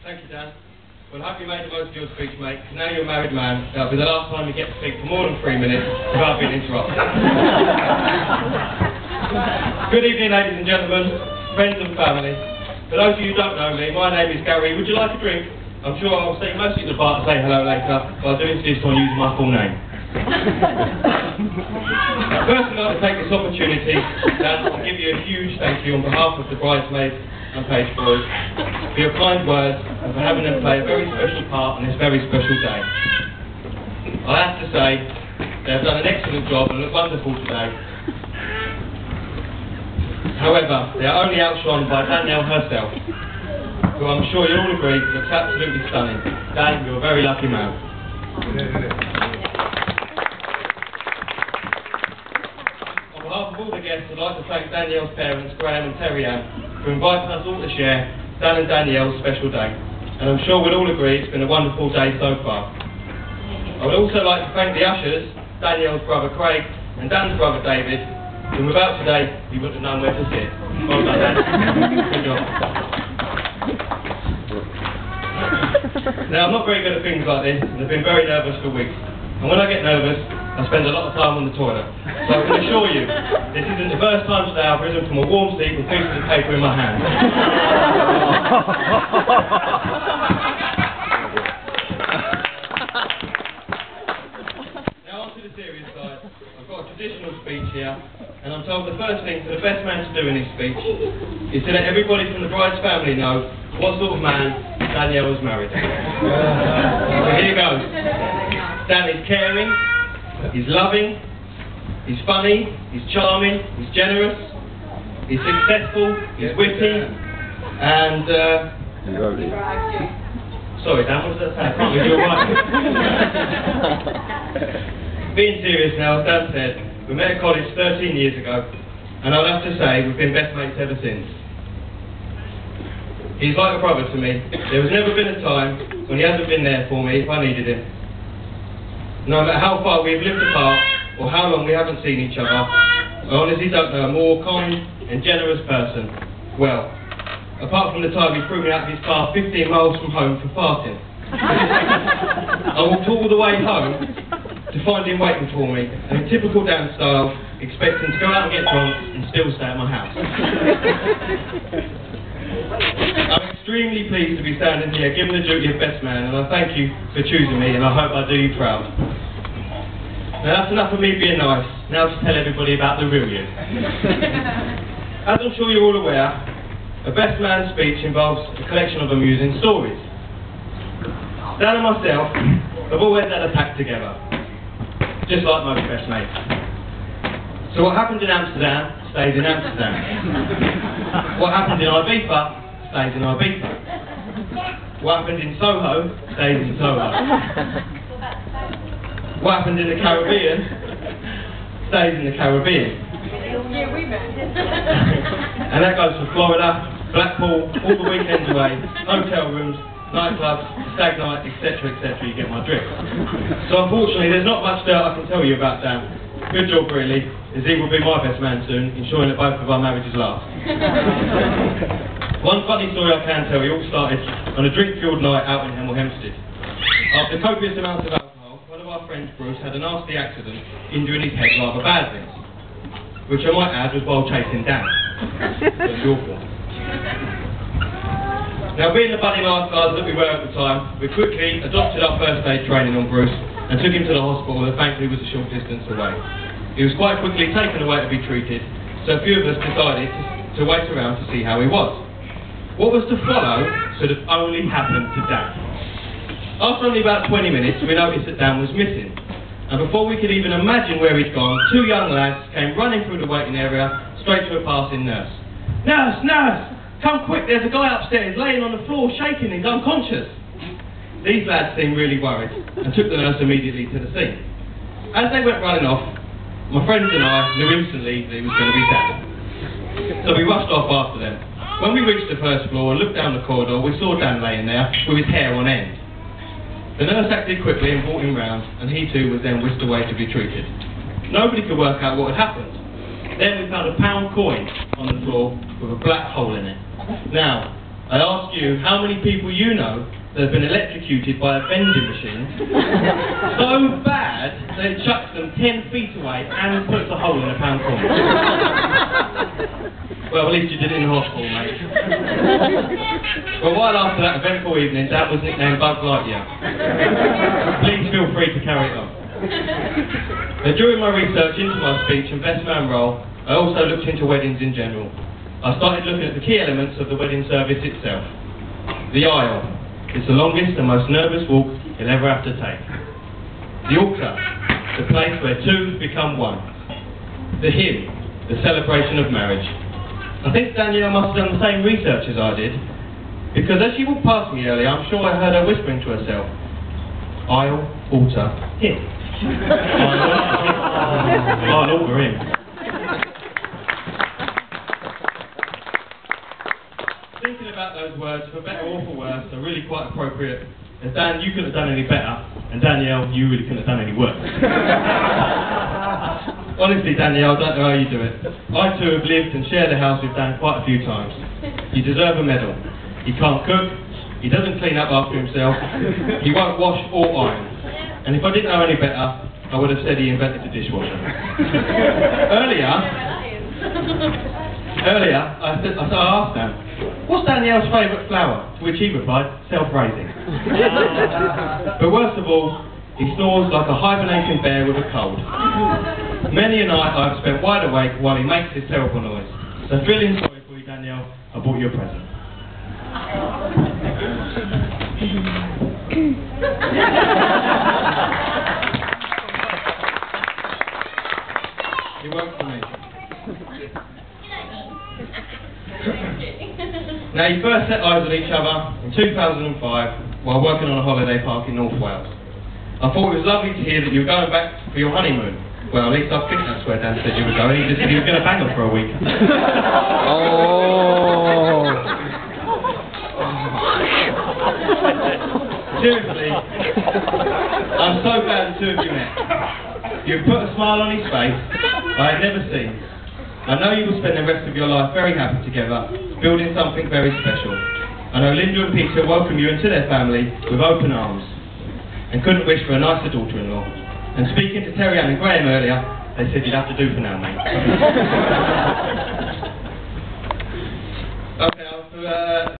Thank you, Dan. Well, I hope you made the most of your speech, mate. Now you're a married man, that'll be the last time you get to speak for more than 3 minutes without being interrupted. Good evening, ladies and gentlemen, friends and family. For those of you who don't know me, my name is Gary. Would you like a drink? I'm sure I'll see most of you at the bar to say hello later, but I do insist on using my full name. First, I'd like to take this opportunity to give you a huge thank you on behalf of the bridesmaids and page boys for your kind words and for having them play a very special part on this very special day. I have to say, they have done an excellent job and look wonderful today. However, they are only outshone by Danielle herself, who I'm sure you'll all agree looks absolutely stunning. Dan, you're a very lucky man. On behalf of all the guests, I'd like to thank Danielle's parents, Graham and Terry Ann, for inviting us all to share Dan and Danielle's special day. And I'm sure we'll all agree it's been a wonderful day so far. I would also like to thank the ushers, Danielle's brother Craig and Dan's brother David, who without today, you wouldn't have known where to sit. Well done, Dan. Good job. Now, I'm not very good at things like this, and I've been very nervous for weeks. And when I get nervous, I spend a lot of time on the toilet. So I can assure you, this isn't the first time today I've risen from a warm seat with pieces of paper in my hand. Now on to the serious side. I've got a traditional speech here, and I'm told the first thing for the best man to do in his speech is to let everybody from the bride's family know what sort of man Danielle was married. So here goes. Dan is caring, he's loving, he's funny, he's charming, he's generous, he's successful, he's witty, and sorry Dan, what does that sound? I can't read your writing. Being serious now, as Dan said, we met at college 13 years ago, and I'll have to say we've been best mates ever since. He's like a brother to me. There has never been a time when he hasn't been there for me if I needed him. No matter how far we have lived apart, or how long we haven't seen each other, I honestly don't know a more kind and generous person. Well, apart from the time he threw me out of his car 15 miles from home for farting. I walked all the way home to find him waiting for me, and in typical Dan style, expecting to go out and get drunk and still stay at my house. I'm extremely pleased to be standing here, given the duty of best man, and I thank you for choosing me, and I hope I do you proud. Now that's enough of me being nice. Now to tell everybody about the real you. As I'm sure you're all aware, a best man speech involves a collection of amusing stories. Dan and myself have always had a pact together, just like most best mates. So what happened in Amsterdam stays in Amsterdam. What happened in Ibiza stays in Ibiza. What happened in Soho stays in Soho. What happened in the Caribbean stays in the Caribbean. Yeah, we met. And that goes for Florida, Blackpool, all the weekends away, hotel rooms, nightclubs, stag night, etc., etc. You get my drift. So unfortunately, there's not much that I can tell you about Dan. Good job, really, as he will be my best man soon, ensuring that both of our marriages last. One funny story I can tell you all started on a drink-fueled night out in Hemel Hempstead. After copious amounts of alcohol, one of our friends, Bruce, had a nasty accident, injuring his head rather badly. Which I might add was while chasing Dan. It was awful. Now, being the bunny lifeguards that we were at the time, we quickly adopted our first aid training on Bruce and took him to the hospital that thankfully was a short distance away. He was quite quickly taken away to be treated, so a few of us decided to wait around to see how he was. What was to follow should have only happened to Dan. After only about 20 minutes, we noticed that Dan was missing. And before we could even imagine where he'd gone, two young lads came running through the waiting area, straight to a passing nurse. "Nurse, nurse! Come quick, there's a guy upstairs laying on the floor shaking, he's unconscious." These lads seemed really worried and took the nurse immediately to the scene. As they went running off, my friends and I knew instantly that it was going to be Dan. So we rushed off after them. When we reached the first floor and looked down the corridor, we saw Dan laying there with his hair on end. The nurse acted quickly and brought him round, and he too was then whisked away to be treated. Nobody could work out what had happened. Then we found a pound coin on the floor with a black hole in it. Now, I ask you how many people you know that have been electrocuted by a vending machine so bad that it chucks them 10 feet away and puts a hole in a pound coin. Well, at least you did it in the hospital, mate. Well, while after that eventful evening, Dad was nicknamed Buzz Lightyear. Please feel free to carry it on. During my research into my speech and best man role, I also looked into weddings in general. I started looking at the key elements of the wedding service itself. The aisle. It's the longest and most nervous walk you'll ever have to take. The altar. The place where two become one. The hymn. The celebration of marriage. I think Danielle must have done the same research as I did, because as she walked past me earlier, I'm sure I heard her whispering to herself, aisle, altar, hymn. I'll altar him. Thinking about those words, for better or for worse, are really quite appropriate, as Dan, you couldn't have done any better, and Danielle, you really couldn't have done any worse. Honestly, Danielle, I don't know how you do it. I too have lived and shared a house with Dan quite a few times. You deserve a medal. He can't cook, he doesn't clean up after himself, he won't wash or iron. And if I didn't know any better, I would have said he invented the dishwasher. Earlier, I asked Dan, what's Danielle's favourite flower? To which he replied, self-raising. But worst of all, he snores like a hibernating bear with a cold. Many a night I've spent wide awake while he makes this terrible noise. So feeling sorry for you, Danielle, I bought you a present. It worked for me. Now, you first set eyes on each other in 2005 while working on a holiday park in North Wales. I thought it was lovely to hear that you were going back for your honeymoon. Well, at least I think that's where Dan said you were going. He just said he was going to bang her for a week. Oh. Seriously, I'm so glad the two of you met. You've put a smile on his face I had never seen. I know you will spend the rest of your life very happy together, building something very special. I know Linda and Peter welcome you into their family with open arms, and couldn't wish for a nicer daughter-in-law. And speaking to Terry Ann and Graham earlier, they said you'd have to do for now, mate. Okay,